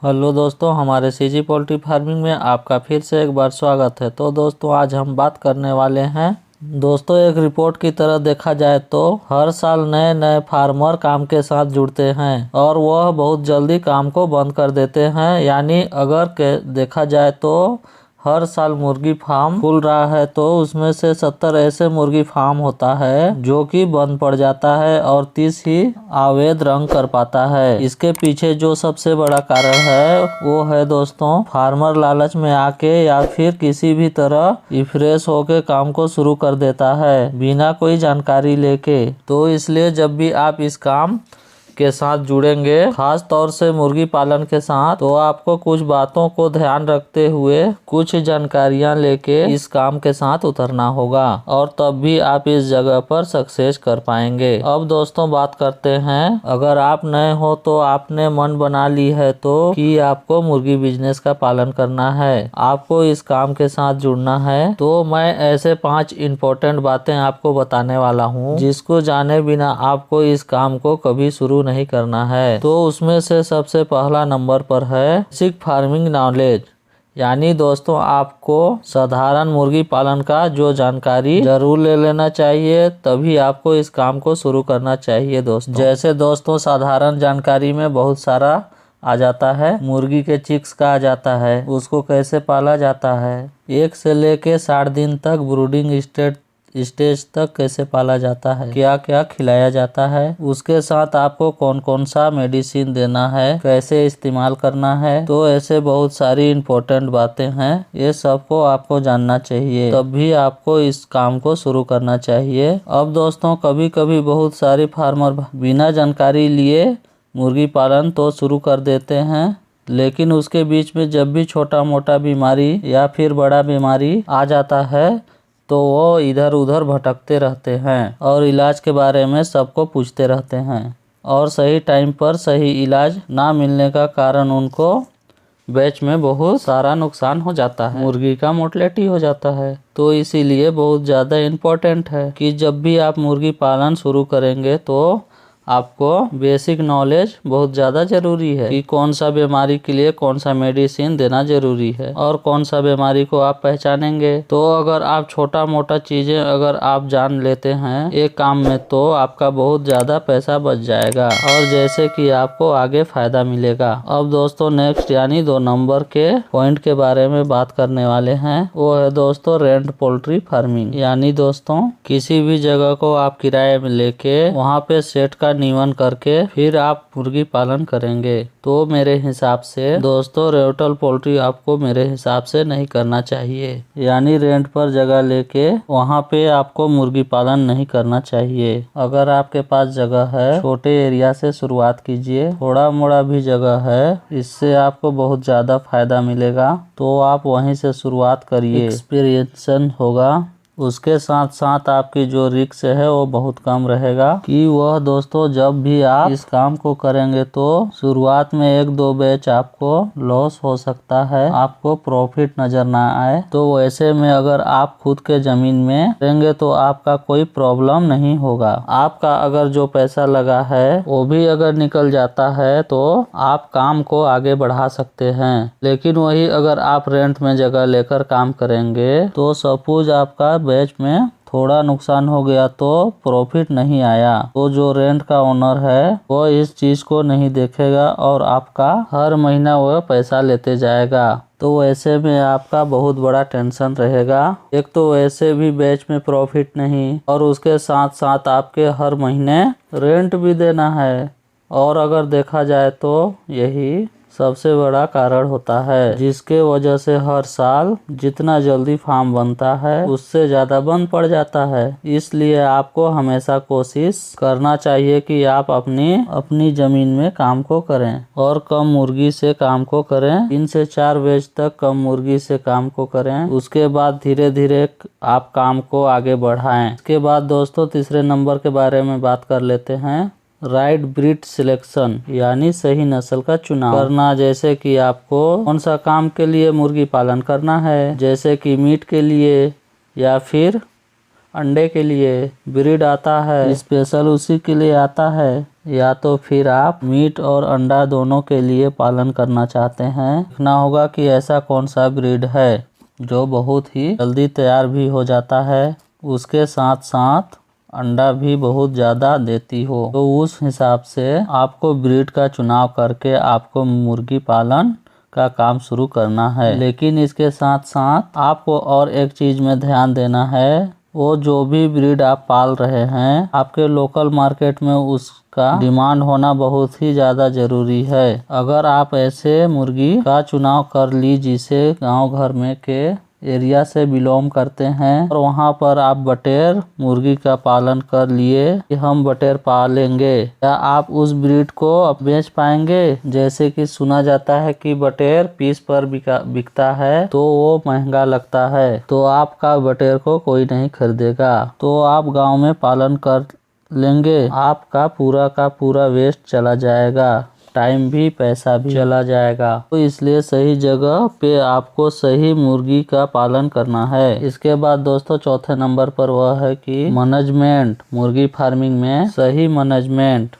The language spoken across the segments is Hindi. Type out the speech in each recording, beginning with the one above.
हेलो दोस्तों, हमारे सीजी पोल्ट्री फार्मिंग में आपका फिर से एक बार स्वागत है। तो दोस्तों आज हम बात करने वाले हैं दोस्तों एक रिपोर्ट की तरह देखा जाए तो हर साल नए नए फार्मर काम के साथ जुड़ते हैं और वह बहुत जल्दी काम को बंद कर देते हैं। यानी अगर देखा जाए तो हर साल मुर्गी फार्म खुल रहा है तो उसमें से 70 ऐसे मुर्गी फार्म होता है जो कि बंद पड़ जाता है और 30 ही अवैध रंग कर पाता है। इसके पीछे जो सबसे बड़ा कारण है वो है दोस्तों फार्मर लालच में आके या फिर किसी भी तरह इफ्रेश होके काम को शुरू कर देता है बिना कोई जानकारी लेके। तो इसलिए जब भी आप इस काम के साथ जुड़ेंगे, खास तौर से मुर्गी पालन के साथ, तो आपको कुछ बातों को ध्यान रखते हुए कुछ जानकारियां लेके इस काम के साथ उतरना होगा और तब भी आप इस जगह पर सक्सेस कर पाएंगे। अब दोस्तों बात करते हैं, अगर आप नए हो तो आपने मन बना ली है तो कि आपको मुर्गी बिजनेस का पालन करना है, आपको इस काम के साथ जुड़ना है, तो मैं ऐसे 5 इम्पोर्टेंट बातें आपको बताने वाला हूँ जिसको जाने बिना आपको इस काम को कभी शुरू नहीं करना है। तो उसमें से सबसे पहला नंबर पर है बेसिक फार्मिंग नॉलेज। यानी दोस्तों आपको साधारण मुर्गी पालन का जो जानकारी जरूर ले लेना चाहिए, तभी आपको इस काम को शुरू करना चाहिए दोस्तों। जैसे दोस्तों साधारण जानकारी में बहुत सारा आ जाता है। मुर्गी के चिक्स का आ जाता है, उसको कैसे पाला जाता है, 1 से लेके 60 दिन तक ब्रूडिंग स्टेज तक कैसे पाला जाता है, क्या क्या खिलाया जाता है, उसके साथ आपको कौन कौन सा मेडिसिन देना है, कैसे इस्तेमाल करना है। तो ऐसे बहुत सारी इम्पोर्टेंट बातें हैं, ये सबको आपको जानना चाहिए, तब भी आपको इस काम को शुरू करना चाहिए। अब दोस्तों कभी कभी बहुत सारे फार्मर बिना जानकारी लिए मुर्गी पालन तो शुरू कर देते हैं, लेकिन उसके बीच में जब भी छोटा मोटा बीमारी या फिर बड़ा बीमारी आ जाता है तो वो इधर उधर भटकते रहते हैं और इलाज के बारे में सबको पूछते रहते हैं और सही टाइम पर सही इलाज ना मिलने का कारण उनको बैच में बहुत सारा नुकसान हो जाता है, मुर्गी का मोर्टेलिटी हो जाता है। तो इसीलिए बहुत ज़्यादा इम्पोर्टेंट है कि जब भी आप मुर्गी पालन शुरू करेंगे तो आपको बेसिक नॉलेज बहुत ज़्यादा जरूरी है कि कौन सा बीमारी के लिए कौन सा मेडिसिन देना जरूरी है और कौन सा बीमारी को आप पहचानेंगे। तो अगर आप छोटा मोटा चीज़ें अगर आप जान लेते हैं एक काम में तो आपका बहुत ज़्यादा पैसा बच जाएगा और जैसे कि आपको आगे फायदा मिलेगा। अब दोस्तों नेक्स्ट यानी 2 नंबर के पॉइंट के बारे में बात करने वाले हैं, वो है दोस्तों रेंट पोल्ट्री फार्मिंग। यानी दोस्तों किसी भी जगह को आप किराए में लेके वहाँ पे सेट का नियमन करके फिर आप मुर्गी पालन करेंगे। तो मेरे हिसाब से दोस्तों रेंटल पोल्ट्री आपको मेरे हिसाब से नहीं करना चाहिए। यानी रेंट पर जगह लेके वहाँ पे आपको मुर्गी पालन नहीं करना चाहिए। अगर आपके पास जगह है, छोटे एरिया से शुरुआत कीजिए, थोड़ा मोड़ा भी जगह है, इससे आपको बहुत ज्यादा फायदा मिलेगा, तो आप वहीं से शुरुआत करिए, एक्सपीरियंस होगा। उसके साथ साथ आपकी जो रिस्क है वो बहुत कम रहेगा कि वह दोस्तों जब भी आप इस काम को करेंगे तो शुरुआत में 1-2 बैच आपको लॉस हो सकता है, आपको प्रॉफिट नजर ना आए। तो वैसे में अगर आप खुद के जमीन में करेंगे तो आपका कोई प्रॉब्लम नहीं होगा। आपका अगर जो पैसा लगा है वो भी अगर निकल जाता है तो आप काम को आगे बढ़ा सकते हैं। लेकिन वही अगर आप रेंट में जगह लेकर काम करेंगे तो सपोज आपका बैच में थोड़ा नुकसान हो गया तो प्रॉफिट नहीं आया, तो जो रेंट का ओनर है वो इस चीज को नहीं देखेगा और आपका हर महीना वह पैसा लेते जाएगा। तो वैसे में आपका बहुत बड़ा टेंशन रहेगा। एक तो वैसे भी बैच में प्रॉफिट नहीं और उसके साथ साथ आपके हर महीने रेंट भी देना है। और अगर देखा जाए तो यही सबसे बड़ा कारण होता है जिसके वजह से हर साल जितना जल्दी फार्म बनता है उससे ज़्यादा बंद पड़ जाता है। इसलिए आपको हमेशा कोशिश करना चाहिए कि आप अपनी ज़मीन में काम को करें और कम मुर्गी से काम को करें, 3 से 4 बैच तक कम मुर्गी से काम को करें। उसके बाद धीरे धीरे आप काम को आगे बढ़ाएं। इसके बाद दोस्तों तीसरे नंबर के बारे में बात कर लेते हैं, राइट ब्रीड सिलेक्शन। यानी सही नस्ल का चुनाव करना। जैसे कि आपको कौन सा काम के लिए मुर्गी पालन करना है, जैसे कि मीट के लिए या फिर अंडे के लिए ब्रीड आता है स्पेशल उसी के लिए आता है, या तो फिर आप मीट और अंडा दोनों के लिए पालन करना चाहते हैं। देखना होगा कि ऐसा कौन सा ब्रीड है जो बहुत ही जल्दी तैयार भी हो जाता है, उसके साथ साथ अंडा भी बहुत ज़्यादा देती हो। तो उस हिसाब से आपको ब्रीड का चुनाव करके आपको मुर्गी पालन का काम शुरू करना है। लेकिन इसके साथ साथ आपको और एक चीज़ में ध्यान देना है, वो जो भी ब्रीड आप पाल रहे हैं आपके लोकल मार्केट में उसका डिमांड होना बहुत ही ज़्यादा ज़रूरी है। अगर आप ऐसे मुर्गी का चुनाव कर ली जिसे गांव घर में के एरिया से बिलोंग करते हैं और वहां पर आप बटेर मुर्गी का पालन कर लिए कि हम बटेर पालेंगे, क्या आप उस ब्रीड को बेच पाएंगे? जैसे कि सुना जाता है कि बटेर पीस पर बिकता है तो वो महंगा लगता है, तो आपका बटेर को कोई नहीं खरीदेगा। तो आप गांव में पालन कर लेंगे, आपका पूरा का पूरा वेस्ट चला जाएगा, टाइम भी पैसा भी चला जाएगा। तो इसलिए सही जगह पे आपको सही मुर्गी का पालन करना है। इसके बाद दोस्तों चौथे नंबर पर वह है कि मैनेजमेंट। मुर्गी फार्मिंग में सही मैनेजमेंट,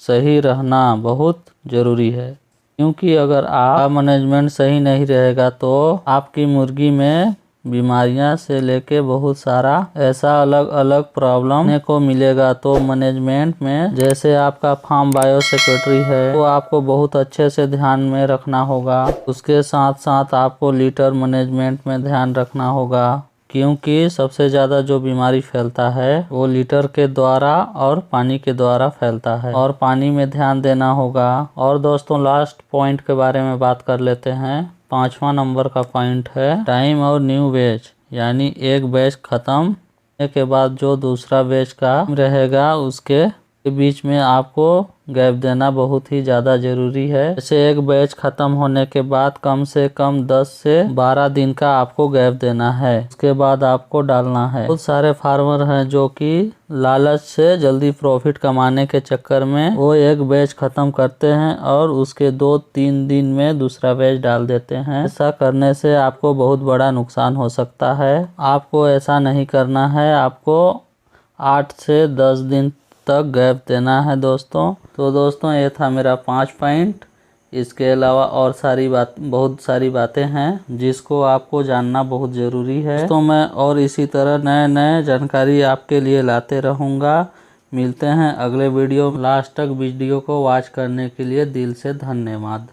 सही रहना बहुत जरूरी है, क्योंकि अगर आप मैनेजमेंट सही नहीं रहेगा तो आपकी मुर्गी में बीमारियां से लेके बहुत सारा ऐसा अलग अलग प्रॉब्लम को मिलेगा। तो मैनेजमेंट में जैसे आपका फार्म बायोसिक्योरिटी है तो आपको बहुत अच्छे से ध्यान में रखना होगा। उसके साथ साथ आपको लीटर मैनेजमेंट में ध्यान रखना होगा, क्योंकि सबसे ज़्यादा जो बीमारी फैलता है वो लीटर के द्वारा और पानी के द्वारा फैलता है, और पानी में ध्यान देना होगा। और दोस्तों लास्ट पॉइंट के बारे में बात कर लेते हैं। 5वां नंबर का पॉइंट है टाइम और न्यू बैच, यानी एक बैच खत्म होने के बाद जो दूसरा बैच का रहेगा उसके बीच में आपको गैप देना बहुत ही ज़्यादा ज़रूरी है। जैसे एक बैच ख़त्म होने के बाद कम से कम 10 से 12 दिन का आपको गैप देना है, उसके बाद आपको डालना है। बहुत सारे फार्मर हैं जो कि लालच से जल्दी प्रॉफिट कमाने के चक्कर में वो एक बैच ख़त्म करते हैं और उसके 2-3 दिन में दूसरा बैच डाल देते हैं। ऐसा करने से आपको बहुत बड़ा नुकसान हो सकता है। आपको ऐसा नहीं करना है, आपको 8 से 10 दिन तक गैप देना है दोस्तों। तो दोस्तों ये था मेरा 5 पॉइंट। इसके अलावा और बहुत सारी बातें हैं जिसको आपको जानना बहुत ज़रूरी है। तो मैं और इसी तरह नए जानकारी आपके लिए लाते रहूँगा। मिलते हैं अगले वीडियो। लास्ट तक वीडियो को वॉच करने के लिए दिल से धन्यवाद।